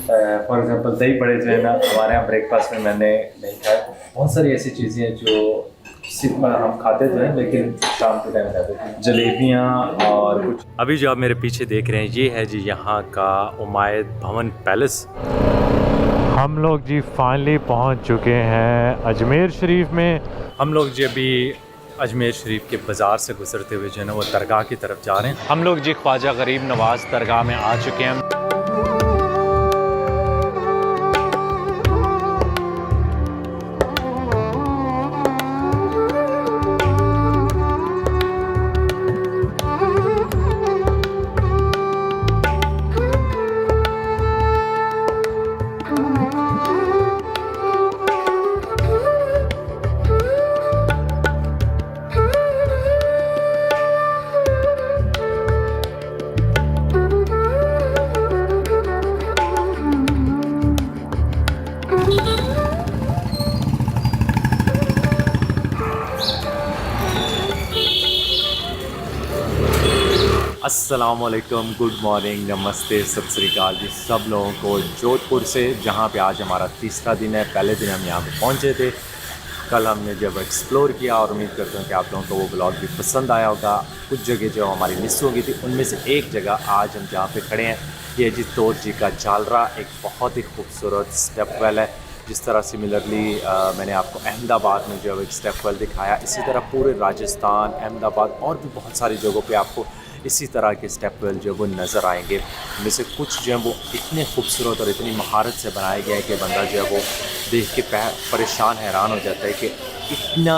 For example दही बड़े जो है ना, हमारे यहाँ ब्रेकफास्ट में मैंने नहीं खाया। बहुत सारी ऐसी चीज़ें हैं जो सिर्फ हम खाते जो हैं, लेकिन शाम के टाइम खाते हैं। जलेबियाँ और कुछ। अभी जो आप मेरे पीछे देख रहे हैं ये है जी यहाँ का उमायद भवन पैलेस। हम लोग जी फाइनली पहुँच चुके हैं अजमेर शरीफ में। हम लोग जी अभी अजमेर शरीफ के बाज़ार से गुजरते हुए जो है ना वो दरगाह की तरफ जा रहे हैं। हम लोग जी ख्वाजा गरीब नवाज़ दरगाह में आ चुके हैं। अस्सलामुअलैकुम, गुड मॉर्निंग, नमस्ते, सत श्री अकाल जी सब लोगों को जोधपुर से, जहाँ पे आज हमारा तीसरा दिन है। पहले दिन हम यहाँ पे पहुँचे थे, कल हमने जब एक्सप्लोर किया और उम्मीद करते हैं कि आप लोगों को वो ब्लॉग भी पसंद आया होगा। कुछ जगह जो हमारी मिस हो गई थी उनमें से एक जगह आज हम जहाँ पे खड़े हैं ये जी तोर जी का जालरा, एक बहुत ही खूबसूरत स्टेप वेल है। जिस तरह सिमिलरली मैंने आपको अहमदाबाद में जो है एक स्टेप वेल दिखाया, इसी तरह पूरे राजस्थान, अहमदाबाद और भी बहुत सारी जगहों पे आपको इसी तरह के स्टेप वेल जो है वो नज़र आएंगे। इनमें से कुछ जो है वो इतने खूबसूरत और इतनी महारत से बनाया गया है कि बंदा जो है वो देख के परेशान हैरान हो जाता है कि इतना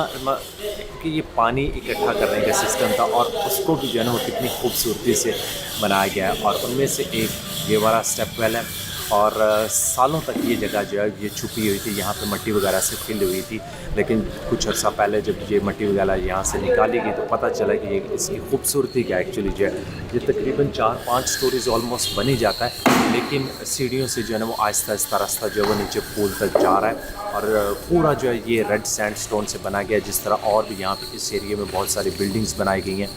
कि ये पानी इकट्ठा करने का सिस्टम था और उसको भी जो है ना वो कितनी खूबसूरती से बनाया गया है। और उनमें से एक ये वाला स्टेप वेल है और सालों तक ये जगह जो है ये छुपी हुई थी, यहाँ पे मट्टी वगैरह से फिल हुई थी। लेकिन कुछ अर्सा पहले जब ये मट्टी वगैरह यहाँ से निकाली गई तो पता चला कि ये इसकी खूबसूरती क्या एक्चुअली जो है, ये तकरीबन 4-5 स्टोरीज़ ऑलमोस्ट बन ही जाता है, लेकिन सीढ़ियों से जो है ना वो आहिस्ता आहिस्ता रास्ता जो है वो नीचे पूल तक जा रहा है। और पूरा जो है ये रेड सैंडस्टोन से बना गया, जिस तरह और भी यहाँ पे इस एरिए में बहुत सारी बिल्डिंग्स बनाई गई हैं।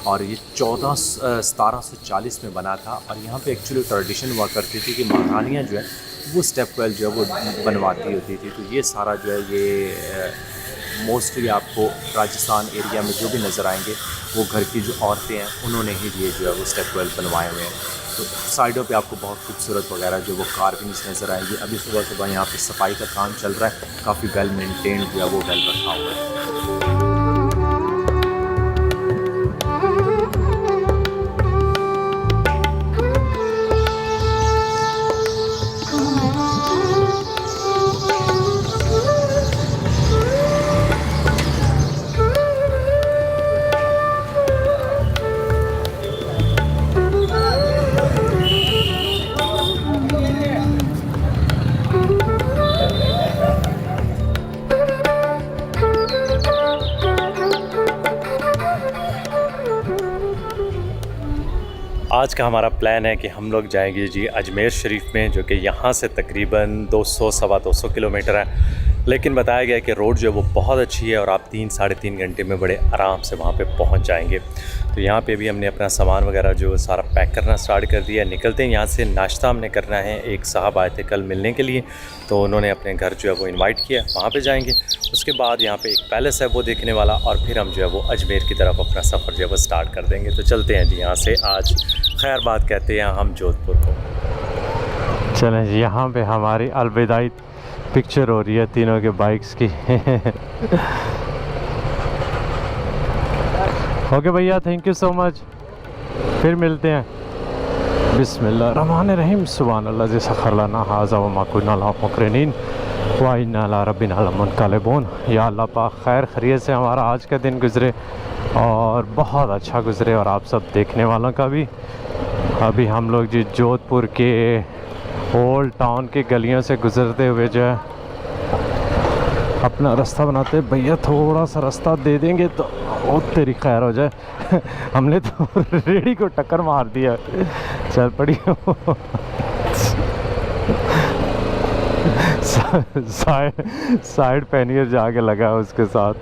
और ये 1740 में बना था और यहाँ पे एक्चुअली ट्रेडिशन हुआ करती थी कि महारानियाँ जो है वो स्टेप वेल जो है वो बनवाती होती थी। तो ये सारा जो है ये मोस्टली आपको राजस्थान एरिया में जो भी नज़र आएंगे वो घर की जो औरतें हैं उन्होंने ही ये जो है वो स्टेप वेल बनवाए हुए हैं। तो साइडों पे आपको बहुत खूबसूरत वगैरह जो वो कार्विंग्स नज़र आएंगी। अभी सुबह सुबह यहाँ पे सफाई का काम चल रहा है, काफ़ी वेल मेंटेन्ड जो है वो वेल रखा हुआ है। आज का हमारा प्लान है कि हम लोग जाएंगे जी अजमेर शरीफ में, जो कि यहाँ से तकरीबन 200-225 किलोमीटर है। लेकिन बताया गया है कि रोड जो है वो बहुत अच्छी है और आप 3-3.5 घंटे में बड़े आराम से वहाँ पे पहुँच जाएंगे। तो यहाँ पे भी हमने अपना सामान वगैरह जो सारा पैक करना स्टार्ट कर दिया। निकलते हैं यहाँ से, नाश्ता हमने करना है। एक साहब आए थे कल मिलने के लिए, तो उन्होंने अपने घर जो है वो इन्वाइट किया, वहाँ पे जाएंगे। उसके बाद यहाँ पे एक पैलेस है वो देखने वाला, और फिर हम जो है वो अजमेर की तरफ अपना सफ़र जो है वो स्टार्ट कर देंगे। तो चलते हैं जी यहाँ से। आज खैरबाद कहते हैं हम जोधपुर को। चलें जी, यहाँ पे हमारी अलविदाई पिक्चर हो रही है तीनों के बाइक्स की। ओके भैया, थैंक यू सो मच, फिर मिलते हैं। बिस्मिल्लाहिर्रहमानिर्रहीम, सुभानअल्लाह ज़ी सख़र लना हाज़ा व मा कुन्ना लहू मुक़रिनीन व इन्ना अला रब्बिना लमुनक़लिबून। या अल्लाह पाक खैर खैरियत से हमारा आज का दिन गुज़रे और बहुत अच्छा गुज़रे, और आप सब देखने वालों का भी। अभी हम लोग जी जोधपुर के ओल्ड टाउन की गलियों से गुज़रते हुए जो है अपना रास्ता बनाते। भैया थोड़ा सा रास्ता दे देंगे तो बहुत तेरी खैर हो जाए। हमने तो रेडी को टक्कर मार दिया। चल पड़ी। साइड पैनियर जाके लगा उसके साथ।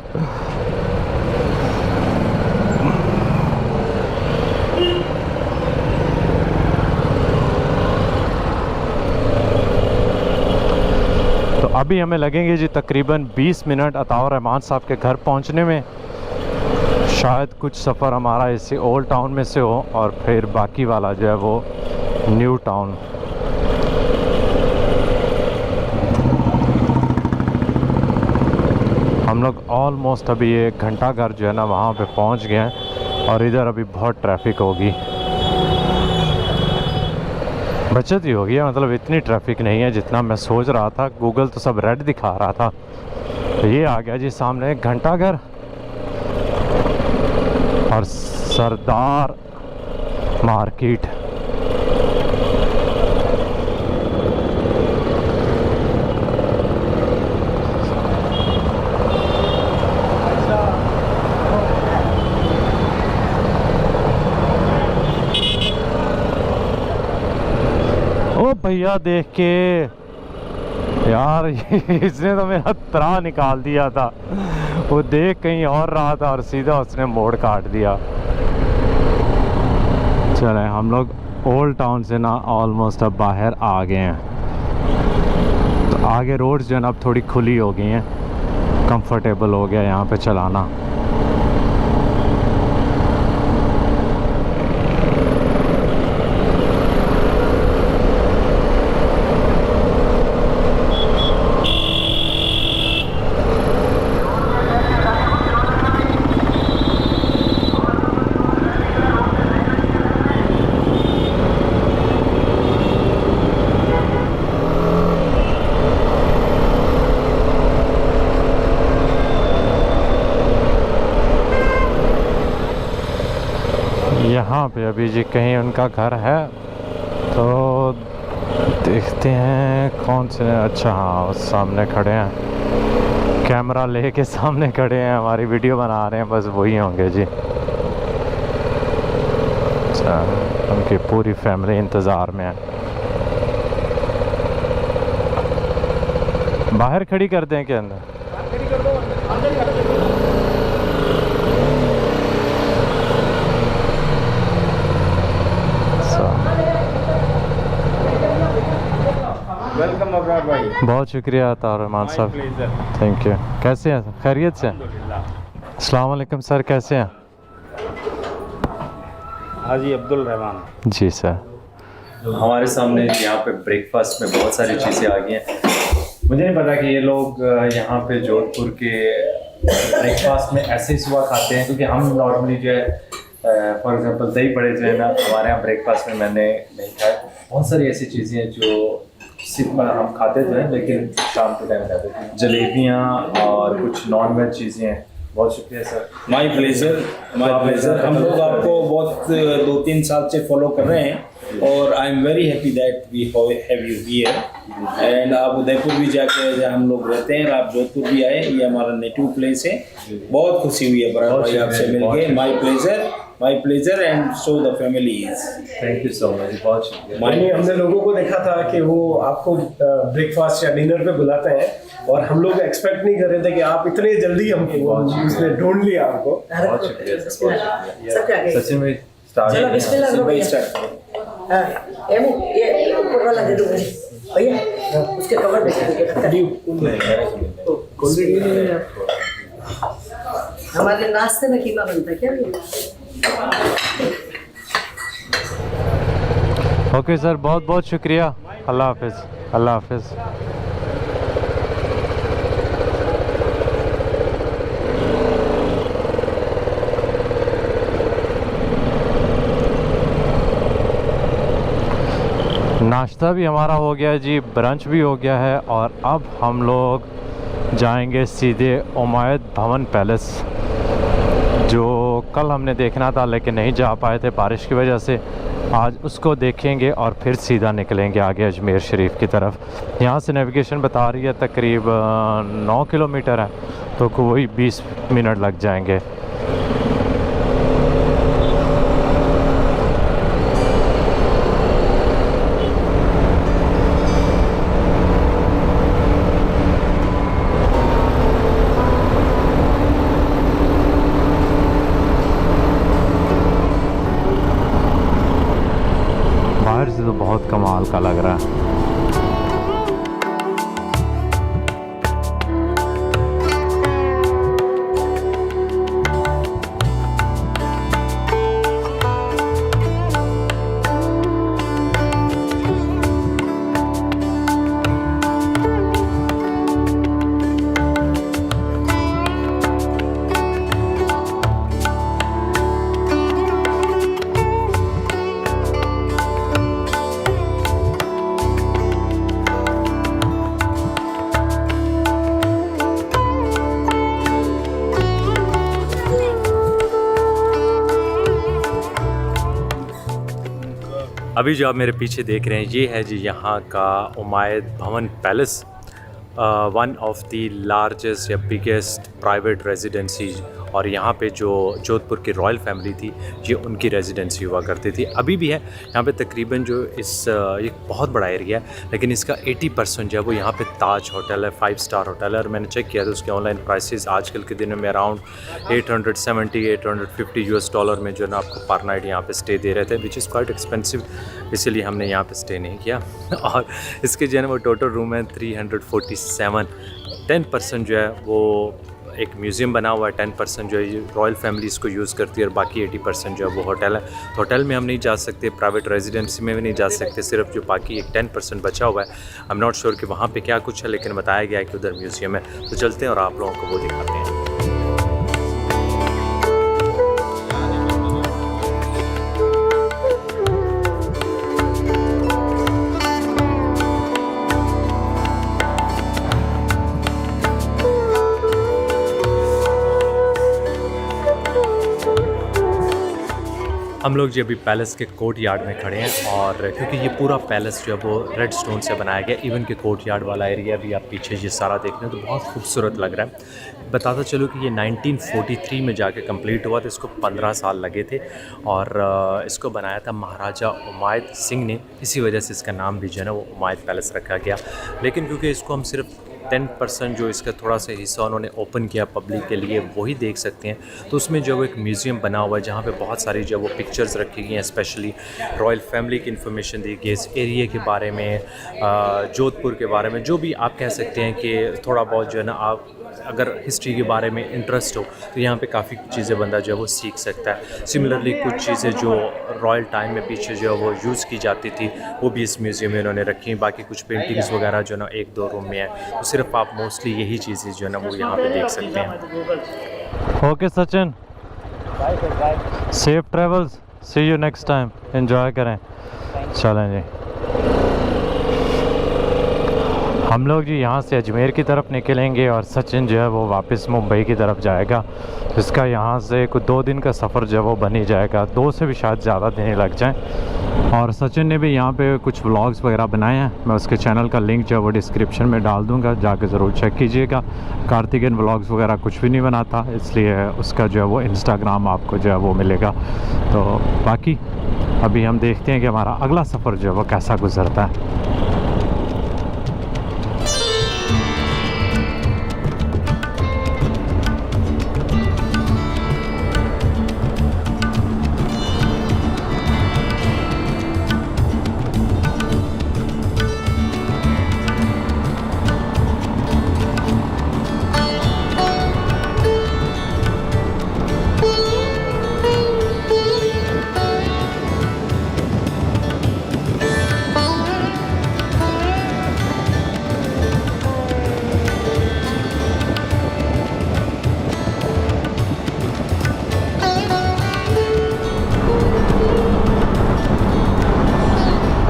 अभी हमें लगेंगे जी तकरीबन 20 मिनट अताउर रहमान साहब के घर पहुंचने में। शायद कुछ सफ़र हमारा इसी ओल्ड टाउन में से हो और फिर बाकी वाला जो है वो न्यू टाउन। हम लोग ऑलमोस्ट अभी 1 घंटा घर जो है ना वहाँ पे पहुँच गए हैं और इधर अभी बहुत ट्रैफिक होगी, बचत ही होगी, मतलब इतनी ट्रैफिक नहीं है जितना मैं सोच रहा था। गूगल तो सब रेड दिखा रहा था। तो ये आ गया जी सामने 1 घंटा घर और सरदार मार्केट। ओ भैया देख के यार इसने तो मेरा त्राह निकाल दिया था। वो देख कहीं और रहा था और सीधा उसने मोड़ काट दिया। चले हम लोग ओल्ड टाउन से ना ऑलमोस्ट अब बाहर आ गए हैं। तो आगे रोड्स जो है ना अब थोड़ी खुली हो गई हैं, कंफर्टेबल हो गया यहाँ पे चलाना। यहाँ पे अभी जी कहीं उनका घर है, तो देखते हैं कौन से। अच्छा हाँ उस सामने खड़े हैं, कैमरा लेके सामने खड़े हैं, हमारी वीडियो बना रहे हैं, बस वही होंगे जी। अच्छा उनकी पूरी फैमिली इंतज़ार में है। बाहर खड़ी कर दें के अंदर? वेलकम अब्रार भाई। बहुत शुक्रिया अताउर रहमान साहब, थैंक यू। कैसे हैं, खैरियत से? अस्सलाम वालेकुम सर, कैसे हैं? हाजी अब्दुल रहमान। जी सर। हमारे सामने यहाँ पे ब्रेकफास्ट में बहुत सारी चीज़ें आ गई हैं। मुझे नहीं पता कि ये लोग यहाँ पे जोधपुर के ब्रेकफास्ट में ऐसे ही सुबह खाते हैं, क्योंकि हम नॉर्मली जो है फॉर एग्जांपल दही बड़े जो है ना हमारे यहाँ ब्रेकफास्ट में मैंने नहीं खाए। बहुत सारी ऐसी चीज़ें हैं जो सिर्फ हम खाते तो हैं लेकिन शाम के टाइम खाते हैं। जलेबियाँ और कुछ नॉन वेज चीज़ें हैं। बहुत शुक्रिया sir. My pleasure, my pleasure. हम लोग आपको बहुत 2-3 साल से फॉलो कर रहे हैं और I am very happy that we have you here. And आप उदयपुर भी जाके जहाँ हम लोग रहते हैं, आप जोधपुर भी आए, ये हमारा नेटिव प्लेस है। बहुत खुशी हुई है बराबर भाई आपसे मिलके। My pleasure and so the family is. Thank you so much, बहुत शुक्रिया। हमने लोगों को देखा था कि वो आपको ब्रेकफास्ट या डिनर पे बुलाते हैं और हम लोग एक्सपेक्ट नहीं कर रहे थे कि आप इतने जल्दी हमको उसने ढूंढ लिया आपको। बहुत शुक्रिया सर, बहुत शुक्रिया। सचिन भाई स्टार्ट चलो बिस्मिल्लाह करो भैया। हाँ ये ऊपर वाला दे दो भैया, उसके कवर हमारे नाश्ते में कीमा बनता है क्या भैया? ओके सर, बहुत बहुत शुक्रिया। अल्लाह हाफिज़, अल्लाह हाफिज़। नाश्ता भी हमारा हो गया जी, ब्रंच भी हो गया है और अब हम लोग जाएंगे सीधे उमैद भवन पैलेस, जो कल हमने देखना था लेकिन नहीं जा पाए थे बारिश की वजह से। आज उसको देखेंगे और फिर सीधा निकलेंगे आगे अजमेर शरीफ की तरफ। यहाँ से नेविगेशन बता रही है तकरीबन 9 किलोमीटर है, तो कोई 20 मिनट लग जाएंगे। बाहर से तो बहुत कमाल का लग रहा है। अभी जो आप मेरे पीछे देख रहे हैं ये है जी यहाँ का उमायद भवन palace, one of the largest या बिगेस्ट प्राइवेट रेजिडेंसी। और यहाँ पे जो जोधपुर की रॉयल फैमिली थी ये उनकी रेजिडेंसी हुआ करती थी, अभी भी है। यहाँ पे तकरीबन जो ये बहुत बड़ा एरिया है, लेकिन इसका 80% जो है वो यहाँ पे ताज होटल है, 5 स्टार होटल है। और मैंने चेक किया था उसके ऑनलाइन प्राइसेस आजकल के दिनों में अराउंड 870-850 US डॉलर में जो है ना आपको पर नाइट यहाँ पे स्टे दे रहे थे, विच इज़ क्वाइट एक्सपेंसिव, इसीलिए हमने यहाँ पे स्टे नहीं किया। और इसके जो है ना वो टोटल रूम है 347। 10% जो है वो एक म्यूज़ियम बना हुआ है, 10% जो है रॉयल फैमिली इसको यूज़ करती है, और बाकी 80% जो है वो होटल है। तो होटल में हम नहीं जा सकते, प्राइवेट रेजिडेंसी में भी नहीं जा सकते, सिर्फ जो बाकी एक 10% बचा हुआ है। आई एम नॉट श्योर कि वहाँ पे क्या कुछ है, लेकिन बताया गया है कि उधर म्यूज़ियम है। तो चलते हैं और आप लोगों को वो दिखाते हैं। हम लोग जो अभी पैलेस के कोर्ट यार्ड में खड़े हैं, और क्योंकि ये पूरा पैलेस जो है वो रेड स्टोन से बनाया गया, इवन के कोर्ट यार्ड वाला एरिया भी आप पीछे ये सारा देख रहे हैं तो बहुत खूबसूरत लग रहा है। बताता चलो कि ये 1943 में जाके कंप्लीट हुआ था, इसको 15 साल लगे थे, और इसको बनाया था महाराजा उमायद सिंह ने, इसी वजह से इसका नाम भी जो है ना वो उमायद पैलेस रखा गया। लेकिन क्योंकि इसको हम सिर्फ 10% जो इसका थोड़ा सा हिस्सा उन्होंने ओपन किया पब्लिक के लिए, वही देख सकते हैं। तो उसमें जो एक म्यूज़ियम बना हुआ है जहाँ पे बहुत सारी जो वो पिक्चर्स रखी गई हैं, स्पेशली रॉयल फैमिली की इन्फॉर्मेशन दी गई, इस एरिया के बारे में, जोधपुर के बारे में, जो भी आप कह सकते हैं कि थोड़ा बहुत जो है ना, आप अगर हिस्ट्री के बारे में इंटरेस्ट हो तो यहाँ पे काफ़ी चीज़ें बंदा जो है वो सीख सकता है। सिमिलरली कुछ चीज़ें जो रॉयल टाइम में पीछे जो है वो यूज़ की जाती थी वो भी इस म्यूज़ियम में उन्होंने रखी हैं। बाकी कुछ पेंटिंग्स वगैरह जो है ना 1-2 रूम में है, तो सिर्फ आप मोस्टली यही चीज़ें जो है ना वो यहाँ पे देख सकते हैं। Okay Sachin, safe travels, see you next time, enjoy करें। चलें जी, हम लोग जी यहाँ से अजमेर की तरफ निकलेंगे और सचिन जो है वो वापस मुंबई की तरफ जाएगा। इसका यहाँ से कुछ 2 दिन का सफ़र जो है वो बन ही जाएगा, 2 से भी शायद ज़्यादा दिन ही लग जाएं। और सचिन ने भी यहाँ पे कुछ व्लॉग्स वगैरह बनाए हैं, मैं उसके चैनल का लिंक जो है वो डिस्क्रिप्शन में डाल दूँगा, जाके ज़रूर चेक कीजिएगा। कार्तिकेयन व्लॉग्स वगैरह कुछ भी नहीं बनाता, इसलिए उसका जो है वो इंस्टाग्राम आपको जो है वो मिलेगा। तो बाकी अभी हम देखते हैं कि हमारा अगला सफ़र जो है वो कैसा गुजरता है।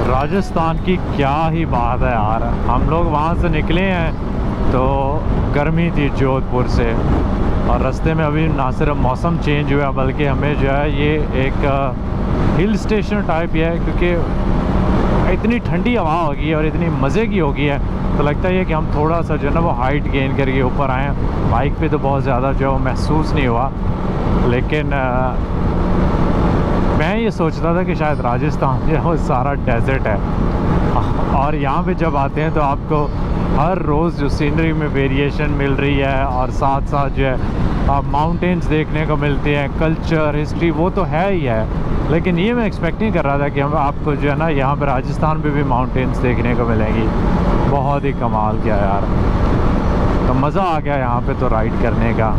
राजस्थान की क्या ही बात है यार, हम लोग वहाँ से निकले हैं तो गर्मी थी जोधपुर से, और रास्ते में अभी ना सिर्फ मौसम चेंज हुआ बल्कि हमें जो है ये एक हिल स्टेशन टाइप ही है, क्योंकि इतनी ठंडी हवा होगी और इतनी मज़े की होगी है, तो लगता है कि हम थोड़ा सा जो है ना वो हाइट गेन करके ऊपर आए हैं। बाइक पे तो बहुत ज़्यादा जो है वो महसूस नहीं हुआ, लेकिन मैं ये सोचता था कि शायद राजस्थान जो है वो सारा डेजर्ट है, और यहाँ पे जब आते हैं तो आपको हर रोज़ जो सीनरी में वेरिएशन मिल रही है, और साथ साथ जो है आप माउंटेन्स देखने को मिलते हैं, कल्चर, हिस्ट्री वो तो है ही है। लेकिन ये मैं एक्सपेक्ट नहीं कर रहा था कि हम आपको जो है ना यहाँ पर राजस्थान पे भी माउंटेन्स देखने को मिलेंगी। बहुत ही कमाल किया यार, तो मज़ा आ गया यहाँ पे तो राइड करने का।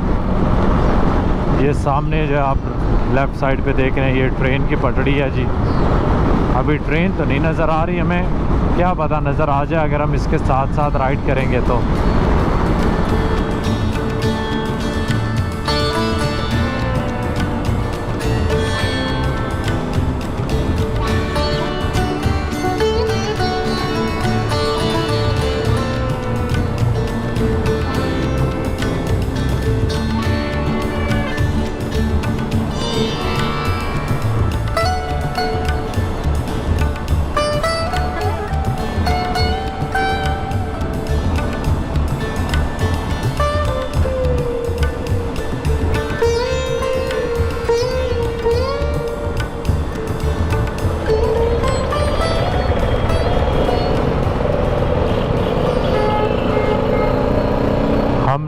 ये सामने जो आप लेफ़्ट साइड पे देख रहे हैं ये ट्रेन की पटड़ी है जी। अभी ट्रेन तो नहीं नज़र आ रही हमें, क्या पता नज़र आ जाए अगर हम इसके साथ साथ राइड करेंगे तो।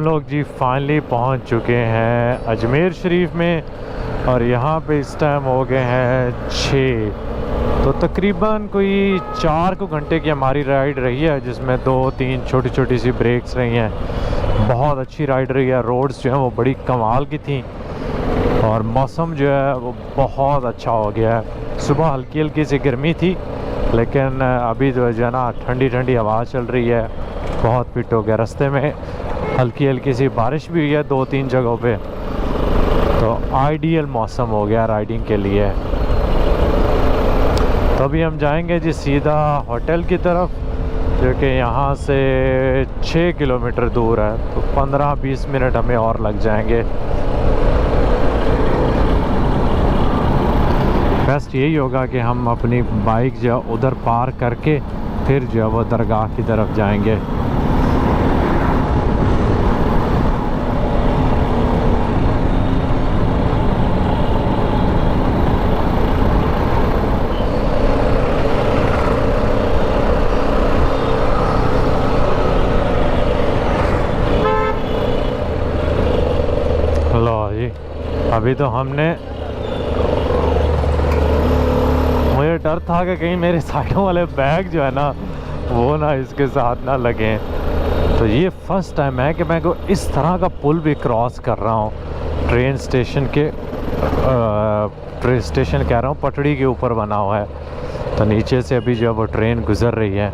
लोग जी फाइनली पहुंच चुके हैं अजमेर शरीफ में और यहाँ पे इस टाइम हो गए हैं 6, तो तकरीबन कोई 4 घंटे की हमारी राइड रही है, जिसमें 2-3 छोटी छोटी सी ब्रेक्स रही हैं। बहुत अच्छी राइड रही है। रोड्स जो हैं वो बड़ी कमाल की थी और मौसम जो है वो बहुत अच्छा हो गया है। सुबह हल्की हल्की सी गर्मी थी, लेकिन अभी जो है ना ठंडी ठंडी हवा चल रही है, बहुत फिट हो गया। रास्ते में हल्की हल्की सी बारिश भी हुई है 2-3 जगहों पे, तो आइडियल मौसम हो गया राइडिंग के लिए। तो अभी हम जाएंगे जी सीधा होटल की तरफ, जो कि यहाँ से 6 किलोमीटर दूर है, तो 15-20 मिनट हमें और लग जाएंगे। बेस्ट यही होगा कि हम अपनी बाइक जो उधर पार्क करके फिर जो है वो दरगाह की तरफ जाएंगे। लो जी, अभी तो हमने, मुझे डर था कि कहीं मेरे साइडों वाले बैग जो है ना वो ना इसके साथ ना लगें। तो ये फर्स्ट टाइम है कि मैं को इस तरह का पुल भी क्रॉस कर रहा हूँ। ट्रेन स्टेशन के ट्रेन स्टेशन कह रहा हूँ, पटड़ी के ऊपर बना हुआ है, तो नीचे से अभी जो है वो ट्रेन गुज़र रही है।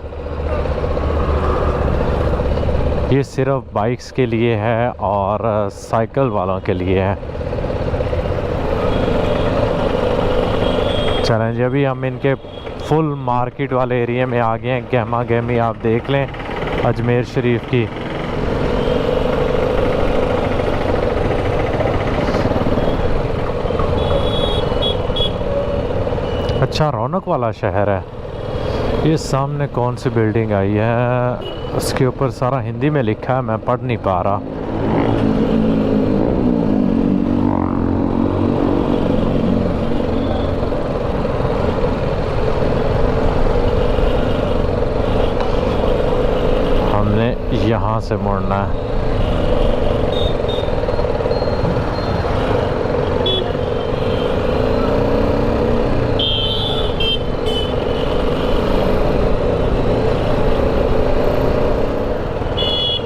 ये सिर्फ बाइक्स के लिए है और साइकिल वालों के लिए है। चलें जी, अभी हम इनके फुल मार्केट वाले एरिया में आ गए हैं। गहमा गहमी आप देख लें अजमेर शरीफ की। अच्छा रौनक वाला शहर है। ये सामने कौन सी बिल्डिंग आई है, उसके ऊपर सारा हिंदी में लिखा है, मैं पढ़ नहीं पा रहा। हमने यहाँ से मुड़ना है।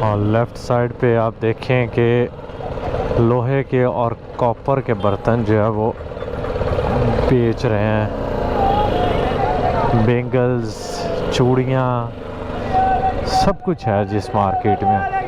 और लेफ़्ट साइड पे आप देखें कि लोहे के और कॉपर के बर्तन जो है वो बेच रहे हैं। बेंगल्स, चूड़ियाँ, सब कुछ है जिस मार्केट में।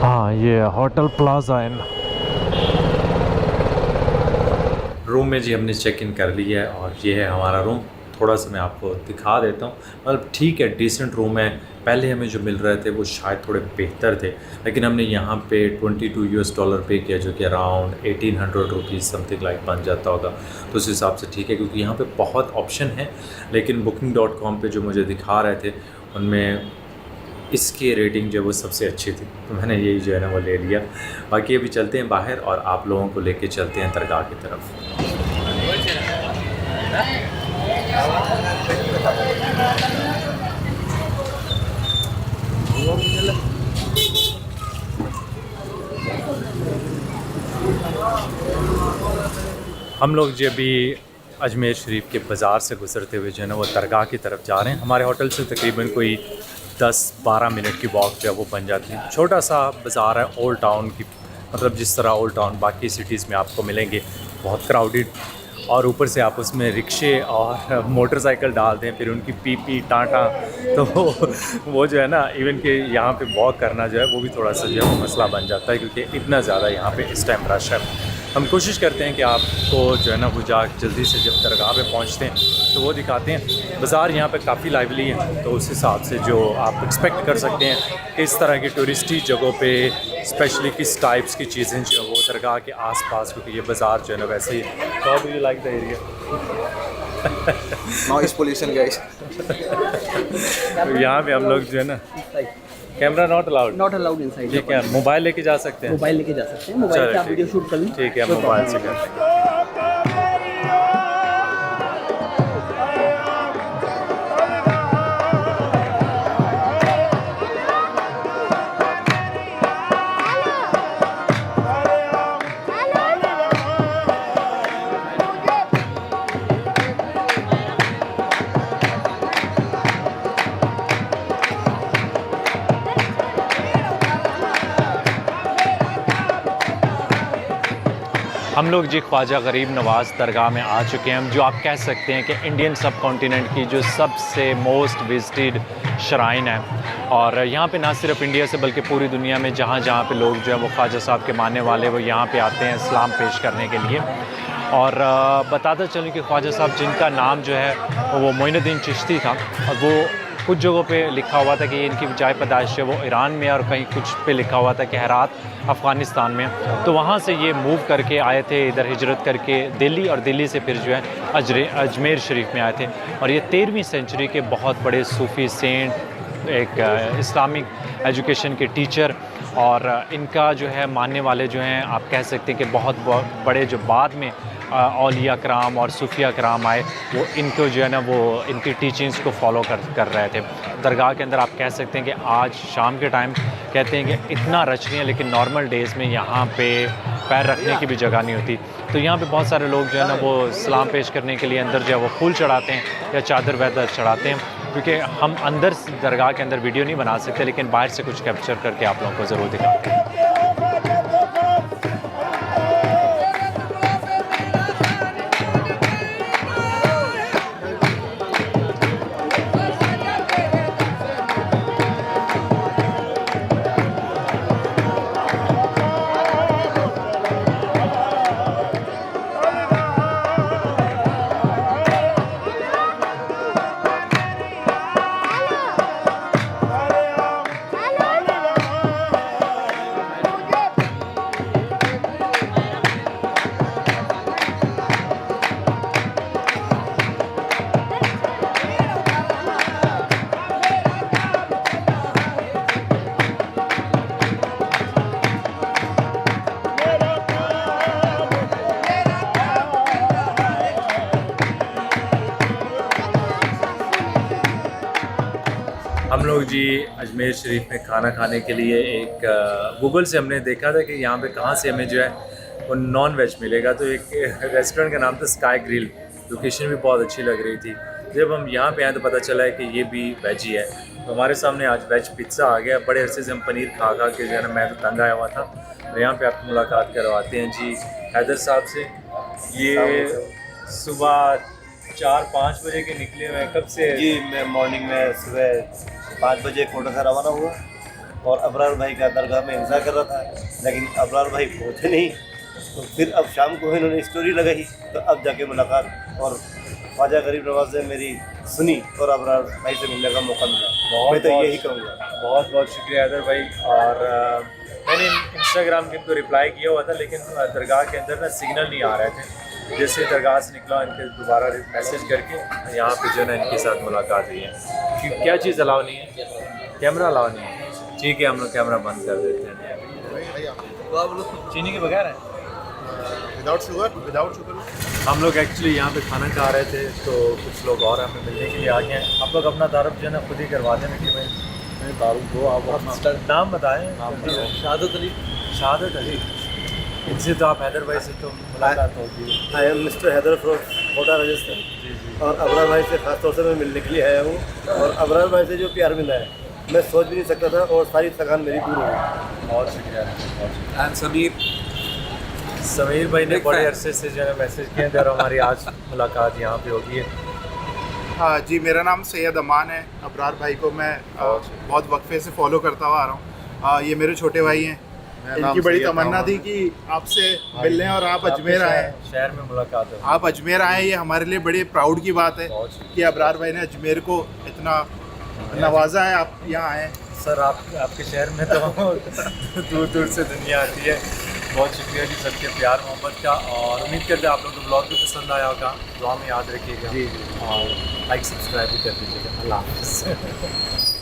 हाँ, ये होटल प्लाजा इन। रूम में जी हमने चेक इन कर लिया है और ये है हमारा रूम। थोड़ा सा मैं आपको दिखा देता हूँ। मतलब ठीक है, डिसेंट रूम है। पहले हमें जो मिल रहे थे वो शायद थोड़े बेहतर थे, लेकिन हमने यहाँ पे $22 पे किया, जो कि अराउंड 1800 रुपीज़ समथिंग लाइक बन जाता होगा। तो उस हिसाब से ठीक है, क्योंकि यहाँ पे बहुत ऑप्शन है। लेकिन booking.com पे जो मुझे दिखा रहे थे उनमें इसकी रेटिंग जो है वो सबसे अच्छी थी, तो मैंने यही जो है ना वो ले लिया। बाकी अभी चलते हैं बाहर और आप लोगों को लेके चलते हैं दरगाह की तरफ। हम लोग जो अभी अजमेर शरीफ के बाज़ार से गुजरते हुए जो है ना वो दरगाह की तरफ जा रहे हैं। हमारे होटल से तकरीबन कोई 10-12 मिनट की वॉक जो है वो बन जाती है। छोटा सा बाज़ार है ओल्ड टाउन की, मतलब जिस तरह ओल्ड टाउन बाकी सिटीज़ में आपको मिलेंगे, बहुत क्राउडेड, और ऊपर से आप उसमें रिक्शे और मोटरसाइकिल डाल दें, फिर उनकी पी टाटा, तो वो जो है ना इवन कि यहाँ पे वॉक करना जो है वो भी थोड़ा सा जो है वो मसला बन जाता है, क्योंकि इतना ज़्यादा यहाँ पे इस टाइम रश है। हम कोशिश करते हैं कि आपको जो है ना वो जल्दी से जब दरगाह पे पहुँचते हैं तो वो दिखाते हैं। बाज़ार यहाँ पे काफ़ी लाइवली है, तो उस हिसाब से जो आप एक्सपेक्ट कर सकते हैं कि इस तरह की टूरिस्टी जगहों पे स्पेशली किस टाइप्स की चीज़ें जो है वो दरगाह के आसपास, क्योंकि ये बाज़ार जो है ना वैसे ही। How do you like the area? Noise pollution, guys. यहाँ पे हम लोग जो है ना, camera not allowed, not allowed inside. ठीक है, मोबाइल लेके जा सकते हैं? मोबाइल लेके जा सकते हैं, मोबाइल चलो, से आप ठीक वीडियो शूट कर लें। ठीक है, मोबाइल से कर लेंगे। हम लोग जी ख्वाजा गरीब नवाज़ दरगाह में आ चुके हैं, जो आप कह सकते हैं कि इंडियन सब कॉन्टिनेंट की जो सबसे मोस्ट विजिटेड श्राइन है। और यहाँ पे ना सिर्फ इंडिया से बल्कि पूरी दुनिया में जहाँ जहाँ पे लोग जो है वो ख्वाजा साहब के मानने वाले वो यहाँ पे आते हैं इस्लाम पेश करने के लिए। और बताता चलूँ कि ख्वाजा साहब जिनका नाम जो है वो मोइनुद्दीन चिश्ती था, और वो कुछ जगहों पे लिखा हुआ था कि इनकी जाए पैदाइश है वो ईरान में, और कहीं कुछ पे लिखा हुआ था कि हेरात अफ़गानिस्तान में। तो वहाँ से ये मूव करके आए थे इधर, हिजरत करके दिल्ली, और दिल्ली से फिर जो है अजमेर शरीफ में आए थे। और ये 13वीं सेंचुरी के बहुत बड़े सूफ़ी सेंट, एक इस्लामिक एजुकेशन के टीचर, और इनका जो है मानने वाले जो हैं आप कह सकते हैं कि बहुत बड़े जो बाद में औलिया कराम और सूफिया कराम आए, वो इनको जो है ना वो इनकी टीचिंग्स को फॉलो कर रहे थे। दरगाह के अंदर आप कह सकते हैं कि आज शाम के टाइम कहते हैं कि इतना रश नहीं है, लेकिन नॉर्मल डेज़ में यहाँ पे पैर रखने की भी जगह नहीं होती। तो यहाँ पे बहुत सारे लोग जो है ना वो सलाम पेश करने के लिए अंदर जो है वो फूल चढ़ाते हैं या चादर वैदर चढ़ाते हैं, क्योंकि हम अंदर दरगाह के अंदर वीडियो नहीं बना सकते, लेकिन बाहर से कुछ कैप्चर करके आप लोगों को ज़रूर दिखाते हैं। हम लोग जी अजमेर शरीफ में खाना खाने के लिए एक गूगल से हमने देखा था कि यहाँ पे कहाँ से हमें जो है वो नॉन वेज मिलेगा। तो एक रेस्टोरेंट का नाम था स्काई ग्रिल, लोकेशन भी बहुत अच्छी लग रही थी। जब हम यहाँ पे आए तो पता चला है कि ये भी वेज ही है। तो हमारे सामने आज वेज पिज़्ज़ा आ गया। बड़े अरसे से हम पनीर खा खा के जो है ना मैं तो तंग आया हुआ था। तो यहाँ पे आपको मुलाकात करवाते हैं जी हैदर साहब से। ये सुबह 4-5 बजे के निकले हुए हैं। कब से? जी मैं मॉर्निंग में सुबह 5 बजे कोटा से रवाना हुआ और अबरार भाई का दरगाह में इंतज़ार कर रहा था, लेकिन अबरार भाई पहुँचे नहीं। तो फिर अब शाम को इन्होंने स्टोरी लगाई, तो अब जाके मुलाकात और ख्वाजा गरीब नवाज़ से मेरी सुनी और अबरार भाई से मिलने का मौका मिला। मैं तो यही कहूँगा। बहुत बहुत शुक्रिया हैदर भाई। और मैंने इंस्टाग्राम के इनको रिप्लाई किया हुआ था, लेकिन दरगाह के अंदर ना सिग्नल नहीं आ रहे थे। जैसे दरगाह से निकला इनके दोबारा मैसेज करके यहाँ पे जो है ना इनके साथ मुलाकात हुई है। कि क्या चीज़ अलाउ नहीं है? कैमरा अलाउ नहीं है। ठीक है, हम लोग कैमरा बंद कर देते हैं। चीनी के बगैर है? Without sugar. हम लोग एक्चुअली यहाँ पे खाना खा रहे थे, तो कुछ लोग और हमें मिलने के लिए आ गए हैं। आप लोग अपना तारुफ जो है ना खुद ही करवा दें कि मैं तारुफ दो, आप अपना नाम बताएं। शहादत अली। शहादत अली। इनसे तो आप हैदर भाई से तो मुलाकात होगी। I am mister Haider from Kota Rajasthan. और अबरार भाई से खास तौर से मैं मिलने के लिए आया हूँ, और अबरार भाई से जो प्यार मिला है मैं सोच भी नहीं सकता था, और सारी थकान मेरी दूर हो गई। बहुत शुक्रिया। एंड समीर भाई ने बड़े अरसे से जो है मैसेज किए थे, और हमारी आज मुलाकात यहाँ पे होगी है। हाँ जी, मेरा नाम सैयद अमान है। अबरार भाई को मैं बहुत वक्फे से फॉलो करता हुआ आ रहा हूँ। ये मेरे छोटे भाई हैं। इनकी बड़ी तमन्ना थी कि आपसे मिलने, और आप अजमेर आए, शहर में मुलाकात हो। आप अजमेर आए, ये हमारे लिए बड़े प्राउड की बात है कि अबरार भाई ने अजमेर को इतना नवाजा है। आप यहाँ आए सर, आपके शहर में तो दूर दूर से दुनिया आती है। बहुत शुक्रिया जी सबके प्यार मोहब्बत का, और उम्मीद करते हैं आप लोगों को ब्लॉग भी पसंद आया होगा। दुआ में याद रखिएगा जी और लाइक सब्सक्राइब भी कर दीजिएगा। अल्लाह हाफ़िज़।